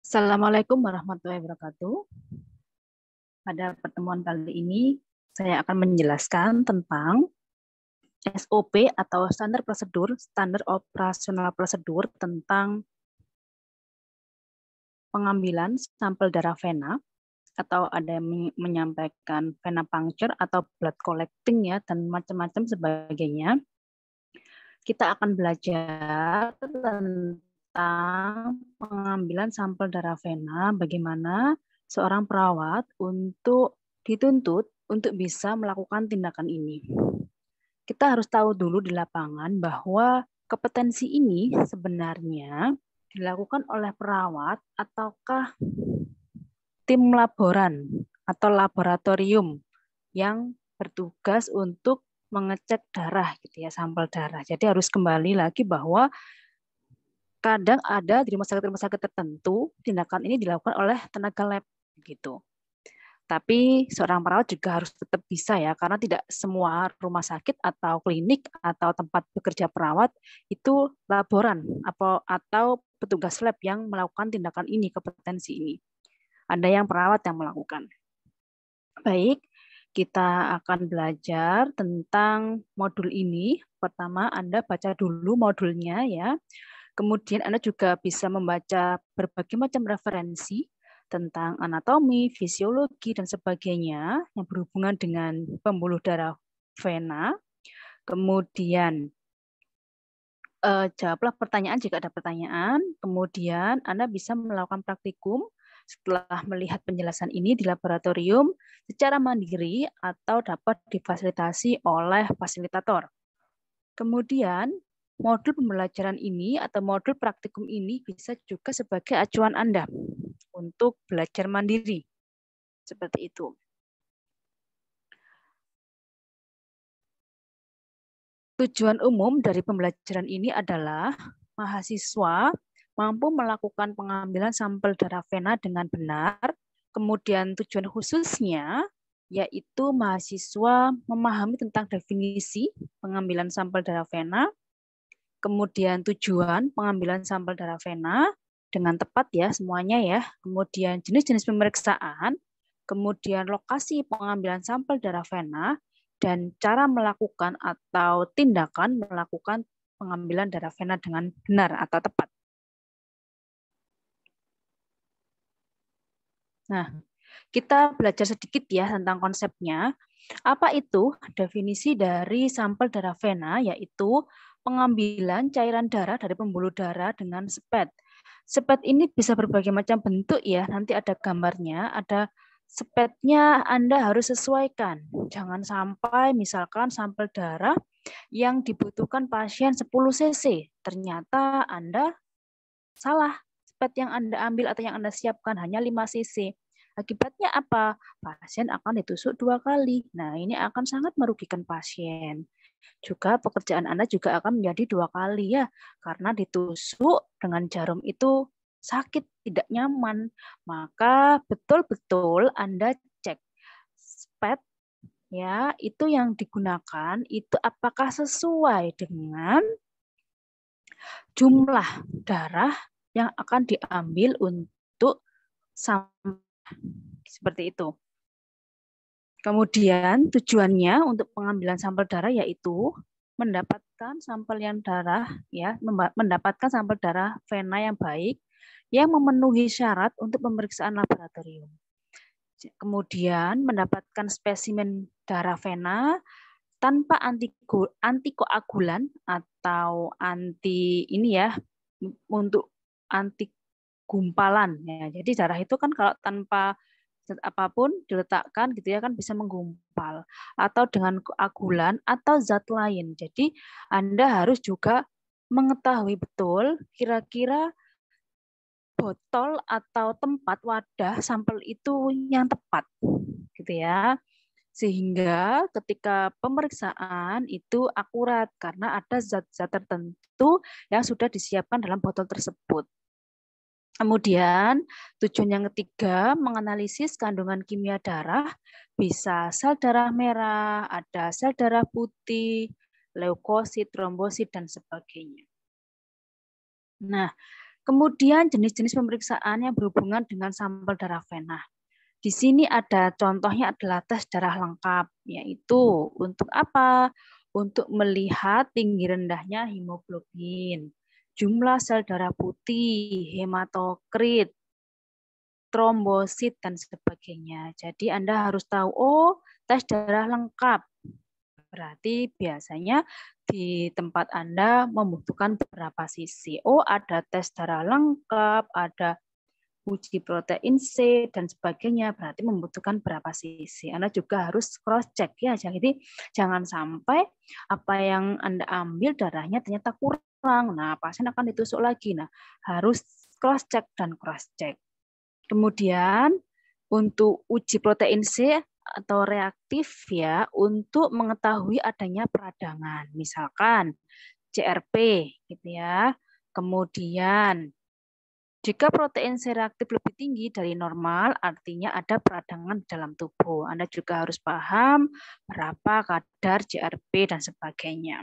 Assalamualaikum warahmatullahi wabarakatuh. Pada pertemuan kali ini, saya akan menjelaskan tentang SOP atau standar operasional prosedur tentang pengambilan sampel darah vena, atau ada yang menyampaikan vena puncture atau blood collecting ya, dan macam-macam sebagainya. Kita akan belajar tentang pengambilan sampel darah vena, bagaimana seorang perawat dituntut untuk bisa melakukan tindakan ini. Kita harus tahu dulu di lapangan bahwa kompetensi ini sebenarnya dilakukan oleh perawat ataukah tim laboran atau laboratorium yang bertugas untuk mengecek darah gitu ya, sampel darah. Jadi harus kembali lagi bahwa kadang ada di rumah sakit tertentu tindakan ini dilakukan oleh tenaga lab gitu. Tapi seorang perawat juga harus tetap bisa ya, karena tidak semua rumah sakit atau klinik atau tempat bekerja perawat itu laboran atau petugas lab yang melakukan tindakan ini, kompetensi ini. Ada yang perawat yang melakukan. Baik, kita akan belajar tentang modul ini. Pertama, Anda baca dulu modulnya ya. Kemudian Anda juga bisa membaca berbagai macam referensi tentang anatomi, fisiologi, dan sebagainya yang berhubungan dengan pembuluh darah vena. Kemudian jawablah pertanyaan jika ada pertanyaan. Kemudian Anda bisa melakukan praktikum setelah melihat penjelasan ini di laboratorium secara mandiri atau dapat difasilitasi oleh fasilitator. Kemudian modul pembelajaran ini atau modul praktikum ini bisa juga sebagai acuan Anda untuk belajar mandiri. Seperti itu. Tujuan umum dari pembelajaran ini adalah mahasiswa mampu melakukan pengambilan sampel darah vena dengan benar. Kemudian tujuan khususnya yaitu mahasiswa memahami tentang definisi pengambilan sampel darah vena, kemudian tujuan pengambilan sampel darah vena dengan tepat ya semuanya ya, kemudian jenis-jenis pemeriksaan, kemudian lokasi pengambilan sampel darah vena, dan cara melakukan atau tindakan melakukan pengambilan darah vena dengan benar atau tepat. Nah, kita belajar sedikit ya tentang konsepnya. Apa itu definisi dari sampel darah vena? Yaitu pengambilan cairan darah dari pembuluh darah dengan spet. Spet ini bisa berbagai macam bentuk ya. Nanti ada gambarnya, ada spetnya Anda harus sesuaikan. Jangan sampai misalkan sampel darah yang dibutuhkan pasien 10 cc, ternyata Anda salah. Spet yang Anda ambil atau yang Anda siapkan hanya 5 cc. Akibatnya apa? Pasien akan ditusuk 2 kali. Nah, ini akan sangat merugikan pasien. Juga pekerjaan Anda juga akan menjadi 2 kali ya, karena ditusuk dengan jarum itu sakit, tidak nyaman. Maka betul-betul Anda cek spet ya, itu yang digunakan itu apakah sesuai dengan jumlah darah yang akan diambil untuk sampel seperti itu. Kemudian tujuannya untuk pengambilan sampel darah yaitu mendapatkan sampel yang darah ya, mendapatkan sampel darah vena yang baik yang memenuhi syarat untuk pemeriksaan laboratorium. Kemudian mendapatkan spesimen darah vena tanpa antikoagulan atau anti ini ya, untuk anti gumpalan ya. Jadi darah itu kan kalau tanpa zat apapun diletakkan gitu ya kan bisa menggumpal, atau dengan koagulan atau zat lain. Jadi Anda harus juga mengetahui betul kira-kira botol atau tempat wadah sampel itu yang tepat gitu ya. Sehingga ketika pemeriksaan itu akurat karena ada zat-zat tertentu yang sudah disiapkan dalam botol tersebut. Kemudian tujuan yang ketiga, menganalisis kandungan kimia darah, bisa sel darah merah, ada sel darah putih, leukosit, trombosit, dan sebagainya. Nah, Kemudian jenis-jenis pemeriksaan yang berhubungan dengan sampel darah vena. Di sini ada contohnya adalah tes darah lengkap, yaitu untuk apa? Untuk melihat tinggi rendahnya hemoglobin, jumlah sel darah putih, hematokrit, trombosit, dan sebagainya. Jadi Anda harus tahu, oh tes darah lengkap. Berarti biasanya di tempat Anda membutuhkan berapa sisi. Oh, ada tes darah lengkap, ada uji protein C, dan sebagainya. Berarti membutuhkan berapa sisi. Anda juga harus cross-check ya. Jadi jangan sampai apa yang Anda ambil darahnya ternyata kurang. Nah, pasien akan ditusuk lagi. Nah, harus cross-check dan cross-check. Kemudian untuk uji protein C atau reaktif ya untuk mengetahui adanya peradangan, misalkan CRP gitu ya. Kemudian jika protein C reaktif lebih tinggi dari normal, artinya ada peradangan dalam tubuh. Anda juga harus paham berapa kadar CRP dan sebagainya.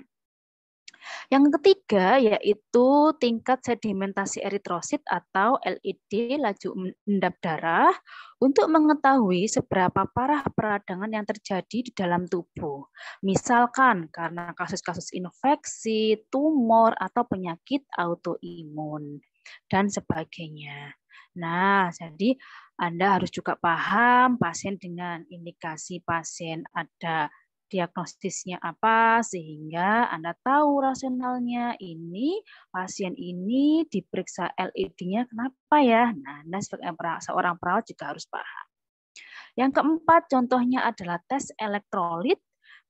Yang ketiga yaitu tingkat sedimentasi eritrosit atau LED, laju endap darah, untuk mengetahui seberapa parah peradangan yang terjadi di dalam tubuh. Misalkan karena kasus-kasus infeksi, tumor, atau penyakit autoimun, dan sebagainya. Nah, jadi Anda harus juga paham pasien dengan indikasi pasien ada diagnostisnya apa, sehingga Anda tahu rasionalnya ini pasien ini diperiksa LED-nya kenapa ya. Nah, Anda sebagai seorang perawat juga harus paham. Yang keempat contohnya adalah tes elektrolit,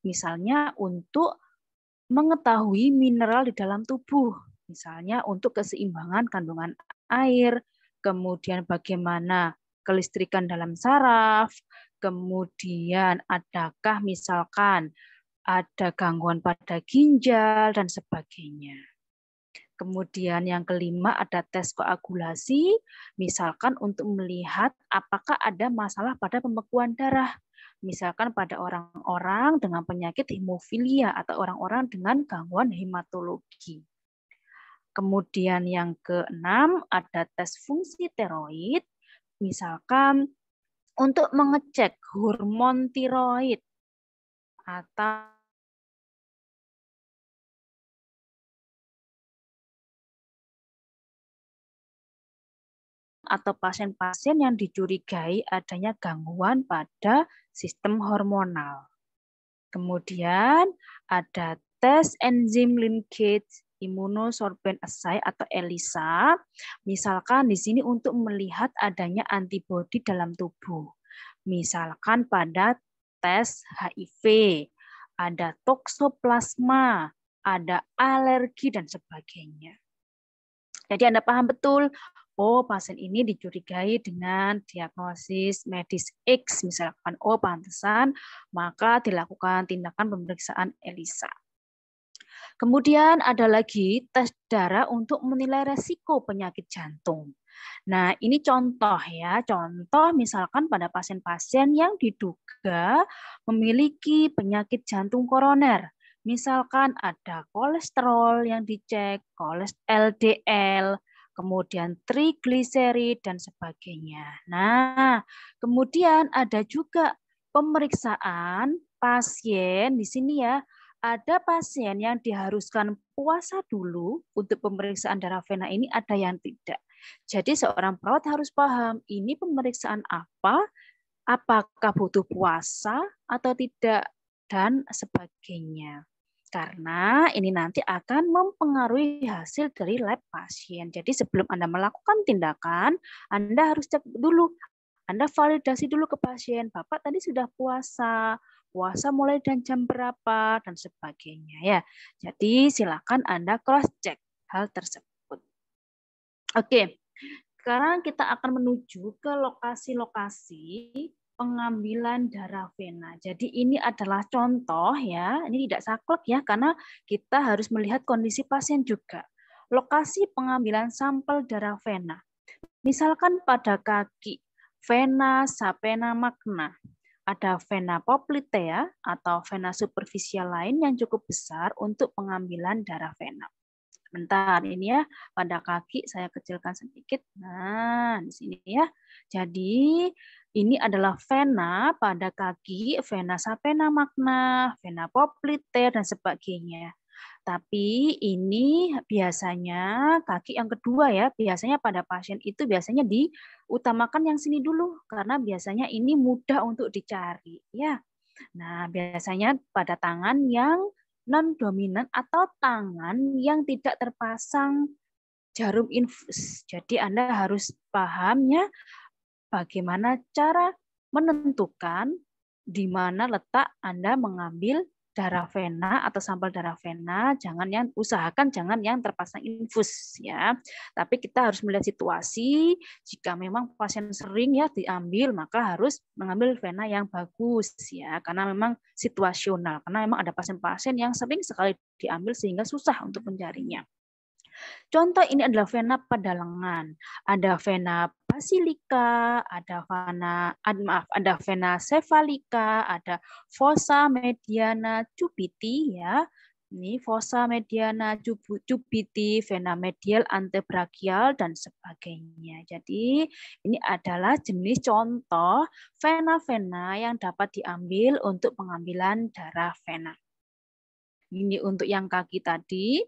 misalnya untuk mengetahui mineral di dalam tubuh, misalnya untuk keseimbangan kandungan air, kemudian bagaimana kelistrikan dalam saraf, kemudian adakah misalkan ada gangguan pada ginjal, dan sebagainya. Kemudian yang kelima ada tes koagulasi, misalkan untuk melihat apakah ada masalah pada pembekuan darah, misalkan pada orang-orang dengan penyakit hemofilia atau orang-orang dengan gangguan hematologi. Kemudian yang keenam ada tes fungsi tiroid, misalkan untuk mengecek hormon tiroid atau pasien-pasien yang dicurigai adanya gangguan pada sistem hormonal. Kemudian ada tes enzim linkage immunosorbent assay atau ELISA. Misalkan di sini untuk melihat adanya antibodi dalam tubuh. Misalkan pada tes HIV, ada toksoplasma, ada alergi, dan sebagainya. Jadi Anda paham betul, oh pasien ini dicurigai dengan diagnosis medis X, misalkan, oh pantesan, maka dilakukan tindakan pemeriksaan ELISA. Kemudian ada lagi tes darah untuk menilai resiko penyakit jantung. Nah, ini contoh ya, contoh misalkan pada pasien-pasien yang diduga memiliki penyakit jantung koroner. Misalkan ada kolesterol yang dicek, LDL, kemudian trigliserid, dan sebagainya. Nah, kemudian ada juga pemeriksaan pasien di sini ya, ada pasien yang diharuskan puasa dulu untuk pemeriksaan darah vena ini, ada yang tidak. Jadi seorang perawat harus paham ini pemeriksaan apa, apakah butuh puasa atau tidak, dan sebagainya. Karena ini nanti akan mempengaruhi hasil dari lab pasien. Jadi sebelum Anda melakukan tindakan, Anda harus cek dulu, Anda validasi dulu ke pasien, Bapak tadi sudah puasa mulai dan jam berapa, dan sebagainya ya. Jadi silakan Anda cross check hal tersebut. Oke, sekarang kita akan menuju ke lokasi-lokasi pengambilan darah vena. Jadi ini adalah contoh ya, ini tidak saklek ya, karena kita harus melihat kondisi pasien juga. Lokasi pengambilan sampel darah vena. Misalkan pada kaki, vena sapena magna. Ada vena poplitea atau vena superficial lain yang cukup besar untuk pengambilan darah vena. Bentar, ini ya, pada kaki saya kecilkan sedikit. Nah, di sini ya. Jadi, ini adalah vena pada kaki, vena sapena magna, vena popliteer, dan sebagainya. Tapi ini biasanya kaki yang kedua ya, biasanya pada pasien itu biasanya diutamakan yang sini dulu, karena biasanya ini mudah untuk dicari. Ya. Nah, biasanya pada tangan yang non-dominan atau tangan yang tidak terpasang jarum infus. Jadi Anda harus paham ya bagaimana cara menentukan di mana letak Anda mengambil darah vena atau sampel darah vena, usahakan jangan yang terpasang infus ya. Tapi kita harus melihat situasi, jika memang pasien sering ya diambil, maka harus mengambil vena yang bagus ya, karena memang situasional, karena memang ada pasien-pasien yang sering sekali diambil sehingga susah untuk mencarinya. Contoh ini adalah vena pada lengan. Ada vena basilika, ada vena cephalica, ada fossa mediana cupiti ya. Ini fossa mediana cupiti, vena medial antebrachial dan sebagainya. Jadi ini adalah jenis contoh vena-vena yang dapat diambil untuk pengambilan darah vena. Ini untuk yang kaki tadi.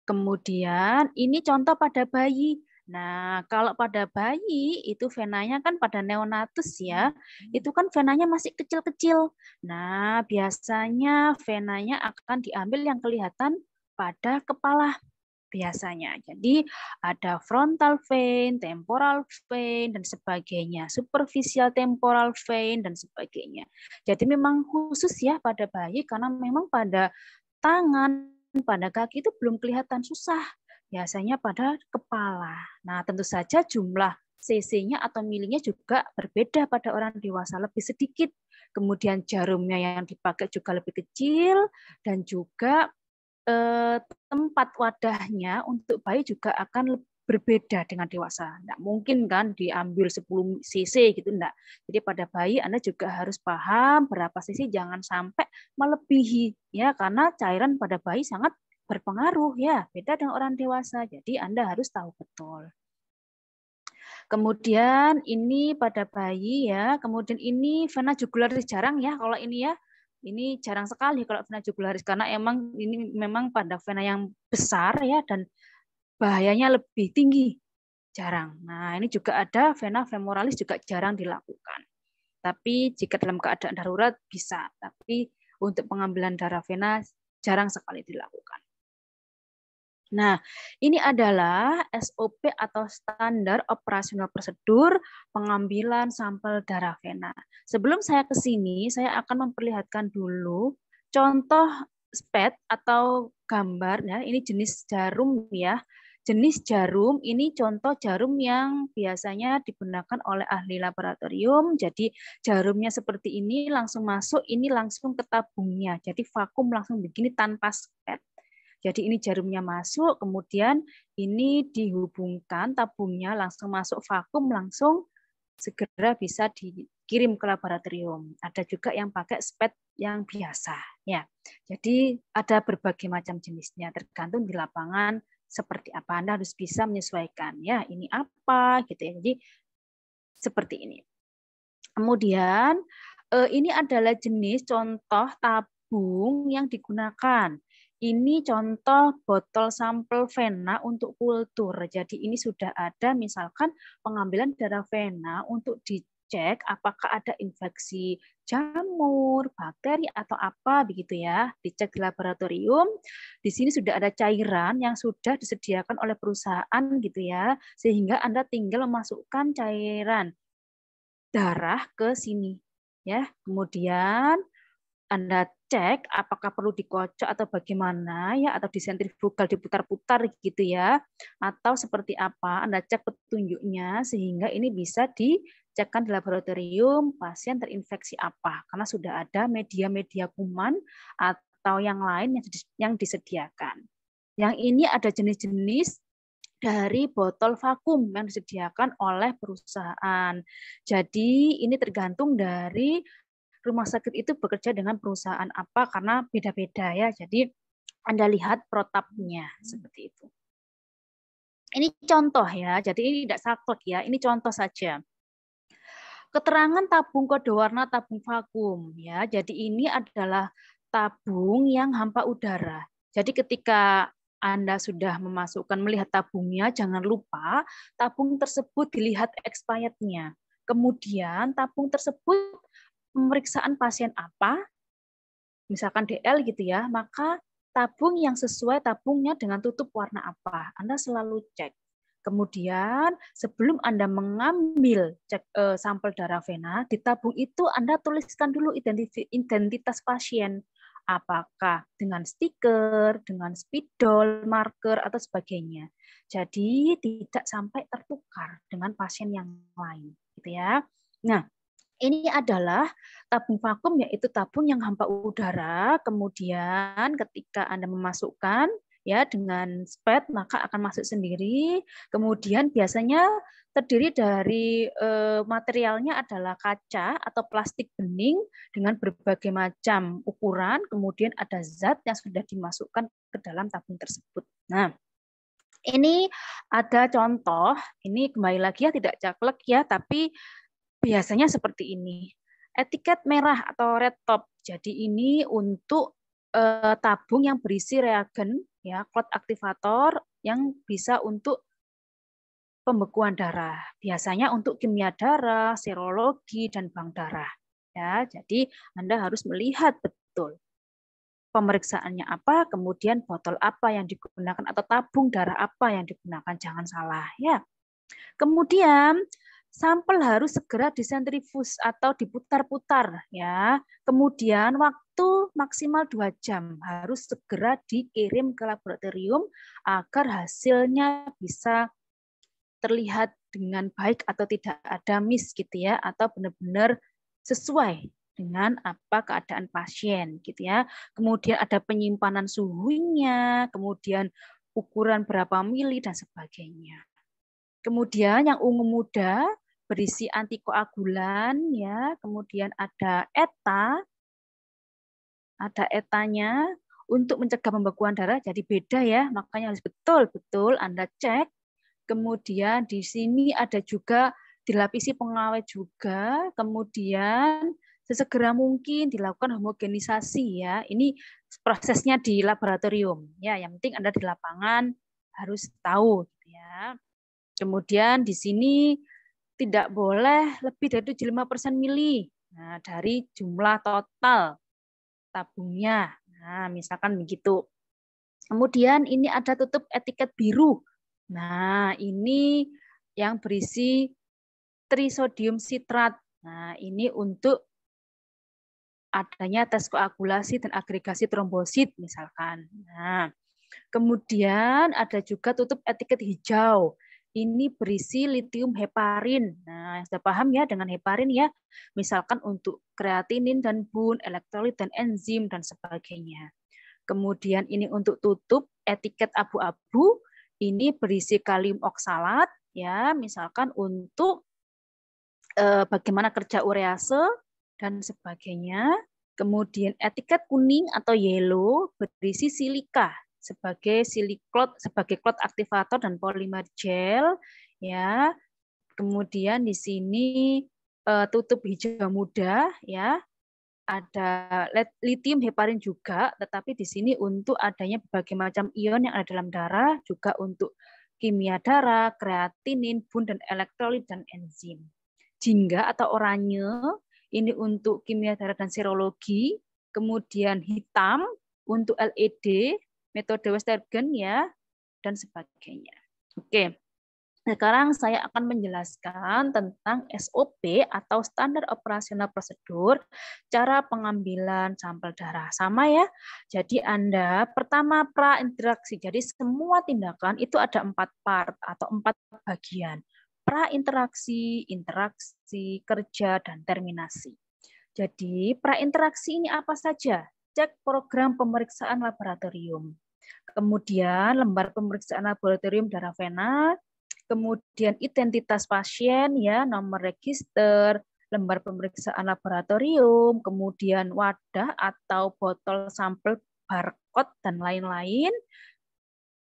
Kemudian ini contoh pada bayi. Nah, kalau pada bayi itu venanya kan pada neonatus ya, itu kan venanya masih kecil-kecil. Nah, biasanya venanya akan diambil yang kelihatan pada kepala biasanya. Jadi ada frontal vein, temporal vein, dan sebagainya. Superficial temporal vein, dan sebagainya. Jadi memang khusus ya pada bayi, karena memang pada tangan, pada kaki itu belum kelihatan susah. Biasanya pada kepala. Nah, tentu saja jumlah cc-nya atau milinya juga berbeda pada orang dewasa, lebih sedikit. Kemudian jarumnya yang dipakai juga lebih kecil, dan juga tempat wadahnya untuk bayi juga akan berbeda dengan dewasa. Nggak mungkin kan diambil 10 cc gitu, enggak. Jadi pada bayi Anda juga harus paham berapa cc, jangan sampai melebihi ya, karena cairan pada bayi sangat berpengaruh ya, beda dengan orang dewasa. Jadi Anda harus tahu betul. Kemudian ini pada bayi ya, kemudian ini vena jugularis jarang ya kalau ini ya. Ini jarang sekali kalau vena jugularis, karena emang ini memang pada vena yang besar ya, dan bahayanya lebih tinggi. Jarang. Nah, ini juga ada vena femoralis juga jarang dilakukan. Tapi jika dalam keadaan darurat bisa, tapi untuk pengambilan darah vena jarang sekali dilakukan. Nah, ini adalah SOP atau standar operasional prosedur pengambilan sampel darah vena. Sebelum saya ke sini, saya akan memperlihatkan dulu contoh SPED atau gambar ya. Ini jenis jarum ya. Jenis jarum ini contoh jarum yang biasanya digunakan oleh ahli laboratorium. Jadi jarumnya seperti ini langsung masuk, ini langsung ke tabungnya. Jadi vakum langsung begini tanpa SPED. Jadi ini jarumnya masuk, kemudian ini dihubungkan tabungnya langsung masuk vakum, langsung segera bisa dikirim ke laboratorium. Ada juga yang pakai SPED yang biasa, ya. Jadi ada berbagai macam jenisnya, tergantung di lapangan seperti apa. Anda harus bisa menyesuaikan, ya. Ini apa, gitu ya. Jadi seperti ini. Kemudian ini adalah jenis contoh tabung yang digunakan. Ini contoh botol sampel vena untuk kultur. Jadi ini sudah ada misalkan pengambilan darah vena untuk dicek apakah ada infeksi jamur, bakteri atau apa begitu ya. Dicek di laboratorium. Di sini sudah ada cairan yang sudah disediakan oleh perusahaan gitu ya. Sehingga Anda tinggal memasukkan cairan darah ke sini ya. Kemudian Anda cek apakah perlu dikocok atau bagaimana ya, atau disentrifugal diputar-putar gitu ya, atau seperti apa. Anda cek petunjuknya sehingga ini bisa dicekkan di laboratorium pasien terinfeksi apa, karena sudah ada media-media kuman atau yang lain yang disediakan. Yang ini ada jenis-jenis dari botol vakum yang disediakan oleh perusahaan. Jadi ini tergantung dari rumah sakit itu bekerja dengan perusahaan apa, karena beda-beda ya. Jadi Anda lihat protapnya seperti itu. Ini contoh ya, jadi ini tidak saklek ya, ini contoh saja. Keterangan tabung kode warna tabung vakum ya. Jadi ini adalah tabung yang hampa udara. Jadi ketika Anda sudah melihat tabungnya, jangan lupa tabung tersebut dilihat expirednya. Kemudian tabung tersebut pemeriksaan pasien apa, misalkan DL gitu ya, maka tabung yang sesuai tabungnya dengan tutup warna apa. Anda selalu cek. Kemudian sebelum Anda mengambil sampel darah vena, di tabung itu Anda tuliskan dulu identitas pasien. Apakah dengan stiker, dengan spidol, marker, atau sebagainya. Jadi tidak sampai tertukar dengan pasien yang lain. Gitu ya. Nah, ini adalah tabung vakum, yaitu tabung yang hampa udara. Kemudian ketika Anda memasukkan ya dengan spet, maka akan masuk sendiri. Kemudian biasanya terdiri dari materialnya adalah kaca atau plastik bening dengan berbagai macam ukuran. Kemudian ada zat yang sudah dimasukkan ke dalam tabung tersebut. Nah, ini ada contoh. Ini kembali lagi ya, tidak caklek ya, tapi biasanya seperti ini. Etiket merah atau red top. Jadi ini untuk tabung yang berisi reagen, ya, clot aktivator yang bisa untuk pembekuan darah. Biasanya untuk kimia darah, serologi, dan bank darah. Ya, jadi Anda harus melihat betul pemeriksaannya apa, kemudian botol apa yang digunakan atau tabung darah apa yang digunakan. Jangan salah ya. Kemudian sampel harus segera disentrifus atau diputar-putar ya. Kemudian waktu maksimal 2 jam harus segera dikirim ke laboratorium agar hasilnya bisa terlihat dengan baik atau tidak ada miss gitu ya, atau benar-benar sesuai dengan apa keadaan pasien gitu ya. Kemudian ada penyimpanan suhunya, kemudian ukuran berapa mili dan sebagainya. Kemudian yang ungu muda berisi antikoagulan ya, kemudian ada etanya untuk mencegah pembekuan darah, jadi beda ya, makanya harus betul-betul Anda cek. Kemudian di sini ada juga dilapisi pengawet juga, kemudian sesegera mungkin dilakukan homogenisasi ya. Ini prosesnya di laboratorium ya, yang penting Anda di lapangan harus tahu ya. Kemudian di sini tidak boleh lebih dari 75% mili. Nah, dari jumlah total tabungnya. Nah, misalkan begitu. Kemudian ini ada tutup etiket biru. Nah, ini yang berisi trisodium sitrat. Nah, ini untuk adanya tes koagulasi dan agregasi trombosit misalkan. Nah, kemudian ada juga tutup etiket hijau. Ini berisi litium heparin. Nah, sudah paham ya dengan heparin ya. Misalkan untuk kreatinin dan bun, elektrolit dan enzim dan sebagainya. Kemudian ini untuk tutup etiket abu-abu, ini berisi kalium oksalat ya, misalkan untuk bagaimana kerja urease dan sebagainya. Kemudian etiket kuning atau yellow berisi silika sebagai clot aktivator dan polimer gel ya. Kemudian di sini tutup hijau muda ya. Ada litium heparin juga, tetapi di sini untuk adanya berbagai macam ion yang ada dalam darah, juga untuk kimia darah, kreatinin, bun, dan elektrolit, dan enzim. Jingga atau oranye, ini untuk kimia darah dan serologi, kemudian hitam untuk LED, metode Westergen, ya, dan sebagainya. Oke. Sekarang saya akan menjelaskan tentang SOP atau standar operasional prosedur cara pengambilan sampel darah. Sama ya. Jadi Anda pertama pra-interaksi. Jadi semua tindakan itu ada 4 part atau 4 bagian. Pra-interaksi, interaksi, kerja, dan terminasi. Jadi pra-interaksi ini apa saja? Cek program pemeriksaan laboratorium. Kemudian lembar pemeriksaan laboratorium darah vena, kemudian identitas pasien ya, nomor register, lembar pemeriksaan laboratorium, kemudian wadah atau botol sampel barcode barcode dan lain-lain.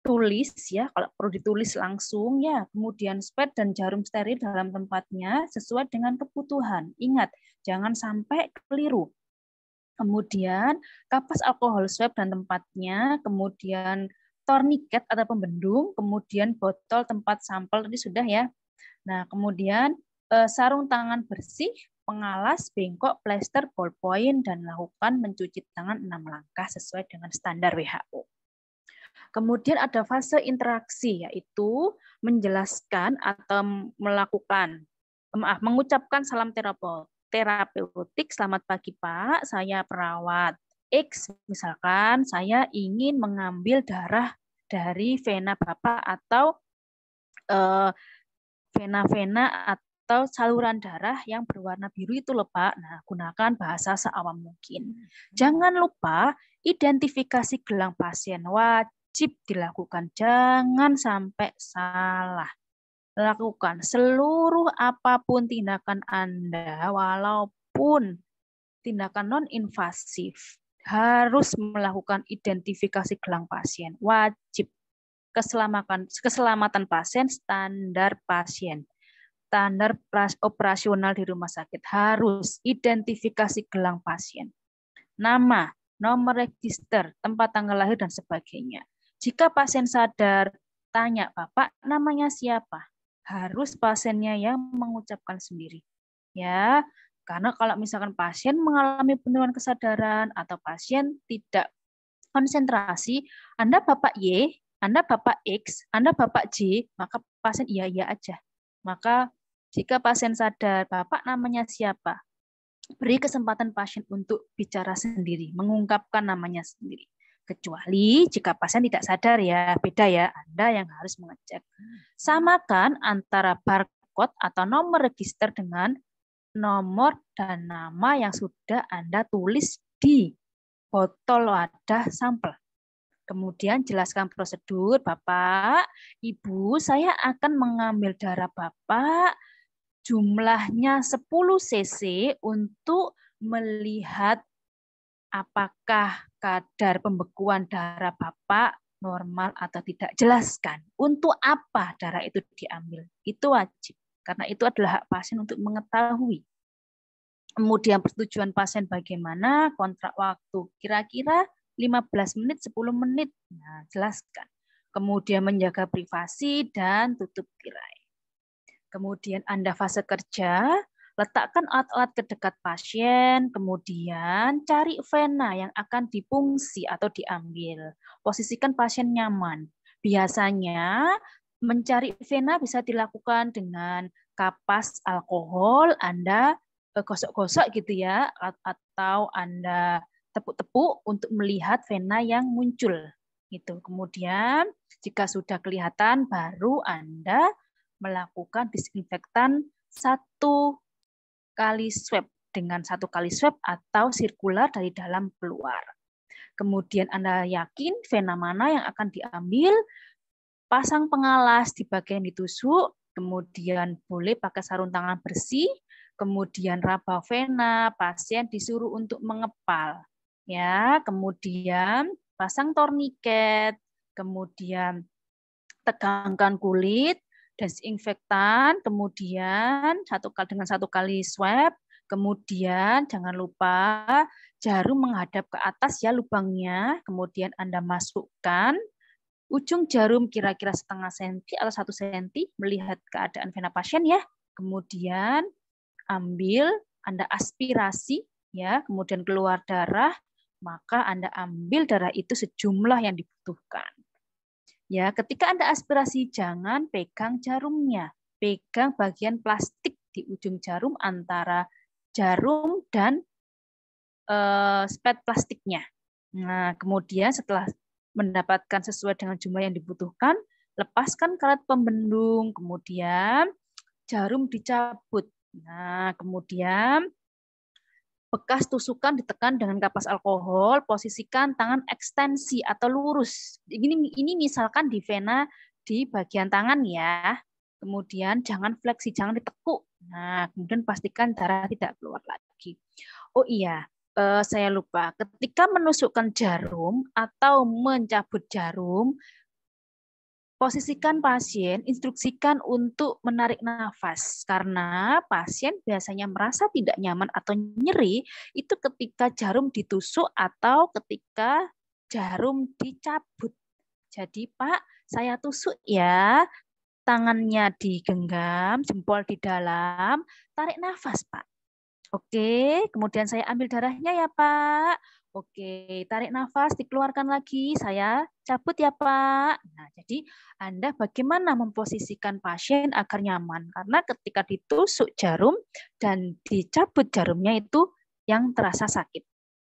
Tulis ya, kalau perlu ditulis langsung ya. Kemudian swab dan jarum steril dalam tempatnya sesuai dengan kebutuhan. Ingat, jangan sampai keliru. Kemudian kapas alkohol swab dan tempatnya, kemudian torniket atau pembendung, kemudian botol tempat sampel tadi sudah ya. Nah, kemudian sarung tangan bersih, pengalas, bengkok, plester, ballpoint, dan lakukan mencuci tangan 6 langkah sesuai dengan standar WHO. Kemudian ada fase interaksi, yaitu menjelaskan atau mengucapkan salam terapeutik, selamat pagi Pak, saya perawat X, misalkan saya ingin mengambil darah dari vena Bapak atau vena-vena atau saluran darah yang berwarna biru itu loh Pak. Nah, gunakan bahasa seawam mungkin. Jangan lupa identifikasi gelang pasien wajib dilakukan. Jangan sampai salah. Lakukan seluruh apapun tindakan Anda, walaupun tindakan non-invasif, harus melakukan identifikasi gelang pasien. Wajib. Keselamatan pasien, standar pasien. Standar operasional di rumah sakit harus identifikasi gelang pasien. Nama, nomor register, tempat tanggal lahir, dan sebagainya. Jika pasien sadar, tanya, Bapak namanya siapa? Harus pasiennya yang mengucapkan sendiri. Ya, karena kalau misalkan pasien mengalami penurunan kesadaran atau pasien tidak konsentrasi, Anda Bapak Y, Anda Bapak X, Anda Bapak J, maka pasien iya aja. Maka jika pasien sadar, Bapak namanya siapa? Beri kesempatan pasien untuk bicara sendiri, mengungkapkan namanya sendiri. Kecuali jika pasien tidak sadar ya, beda ya, Anda yang harus mengecek. Samakan antara barcode atau nomor register dengan nomor dan nama yang sudah Anda tulis di botol wadah sampel. Kemudian jelaskan prosedur, Bapak, Ibu, saya akan mengambil darah Bapak, jumlahnya 10 cc untuk melihat apakah kadar pembekuan darah Bapak normal atau tidak. Jelaskan untuk apa darah itu diambil. Itu wajib, karena itu adalah hak pasien untuk mengetahui. Kemudian persetujuan pasien bagaimana, kontrak waktu, kira-kira 15 menit, 10 menit. Nah, jelaskan. Kemudian menjaga privasi dan tutup tirai. Kemudian Anda fase kerja, letakkan alat-alat ke dekat pasien, kemudian cari vena yang akan dipungsi atau diambil. Posisikan pasien nyaman. Biasanya mencari vena bisa dilakukan dengan kapas alkohol, Anda gosok-gosok gitu ya, atau Anda tepuk-tepuk untuk melihat vena yang muncul. Gitu. Kemudian jika sudah kelihatan, baru Anda melakukan disinfektan 1 kali swab dengan 1 kali swab atau sirkular dari dalam keluar. Kemudian Anda yakin vena mana yang akan diambil, pasang pengalas di bagian ditusuk, kemudian boleh pakai sarung tangan bersih, kemudian raba vena, pasien disuruh untuk mengepal. Ya, kemudian pasang torniket, kemudian tegangkan kulit, desinfektan, kemudian dengan 1 kali swab, kemudian jangan lupa jarum menghadap ke atas ya lubangnya, kemudian Anda masukkan ujung jarum kira-kira setengah senti atau 1 senti, melihat keadaan vena pasien ya, kemudian ambil, Anda aspirasi ya, kemudian keluar darah, maka Anda ambil darah itu sejumlah yang dibutuhkan. Ya, ketika Anda aspirasi, jangan pegang jarumnya. Pegang bagian plastik di ujung jarum antara jarum dan spet plastiknya. Nah, kemudian setelah mendapatkan sesuai dengan jumlah yang dibutuhkan, lepaskan karet pembendung, kemudian jarum dicabut. Nah, kemudian bekas tusukan ditekan dengan kapas alkohol, posisikan tangan ekstensi atau lurus. Ini misalkan di vena di bagian tangan ya. Kemudian jangan fleksi, jangan ditekuk. Nah, kemudian pastikan darah tidak keluar lagi. Oh iya, saya lupa. Ketika menusukkan jarum atau mencabut jarum, posisikan pasien, instruksikan untuk menarik nafas. Karena pasien biasanya merasa tidak nyaman atau nyeri itu ketika jarum ditusuk atau ketika jarum dicabut. Jadi Pak, saya tusuk ya. Tangannya digenggam, jempol di dalam, tarik nafas Pak. Oke, kemudian saya ambil darahnya ya Pak. Oke, tarik nafas, dikeluarkan lagi. Saya cabut ya Pak. Nah, jadi Anda bagaimana memposisikan pasien agar nyaman? Karena ketika ditusuk jarum dan dicabut jarumnya itu yang terasa sakit.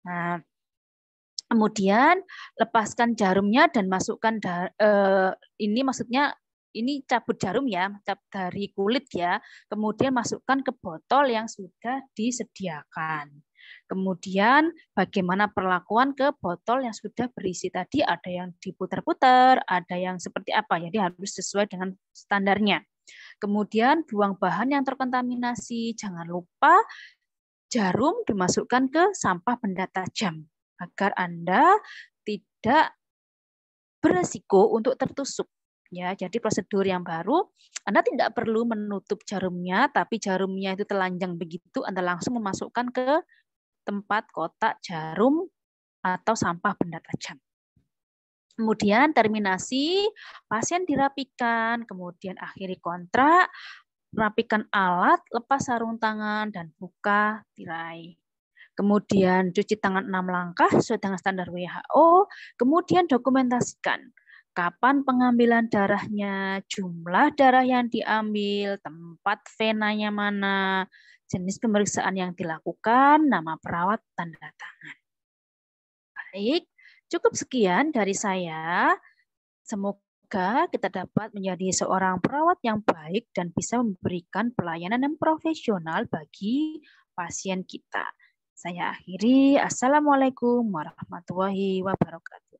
Nah, kemudian lepaskan jarumnya dan masukkan ini maksudnya ini cabut jarum ya, dari kulit ya. Kemudian masukkan ke botol yang sudah disediakan. Kemudian bagaimana perlakuan ke botol yang sudah berisi tadi, ada yang diputar-putar, ada yang seperti apa. Jadi harus sesuai dengan standarnya. Kemudian buang bahan yang terkontaminasi. Jangan lupa jarum dimasukkan ke sampah benda tajam agar Anda tidak beresiko untuk tertusuk. Ya, jadi prosedur yang baru, Anda tidak perlu menutup jarumnya, tapi jarumnya itu telanjang begitu, Anda langsung memasukkan ke tempat kotak jarum atau sampah benda tajam. Kemudian terminasi, pasien dirapikan, kemudian akhiri kontrak, rapikan alat, lepas sarung tangan, dan buka tirai. Kemudian cuci tangan 6 langkah sesuai dengan standar WHO, kemudian dokumentasikan kapan pengambilan darahnya, jumlah darah yang diambil, tempat venanya mana, jenis pemeriksaan yang dilakukan, nama perawat, tanda tangan. Baik, cukup sekian dari saya. Semoga kita dapat menjadi seorang perawat yang baik dan bisa memberikan pelayanan yang profesional bagi pasien kita. Saya akhiri. Assalamualaikum warahmatullahi wabarakatuh.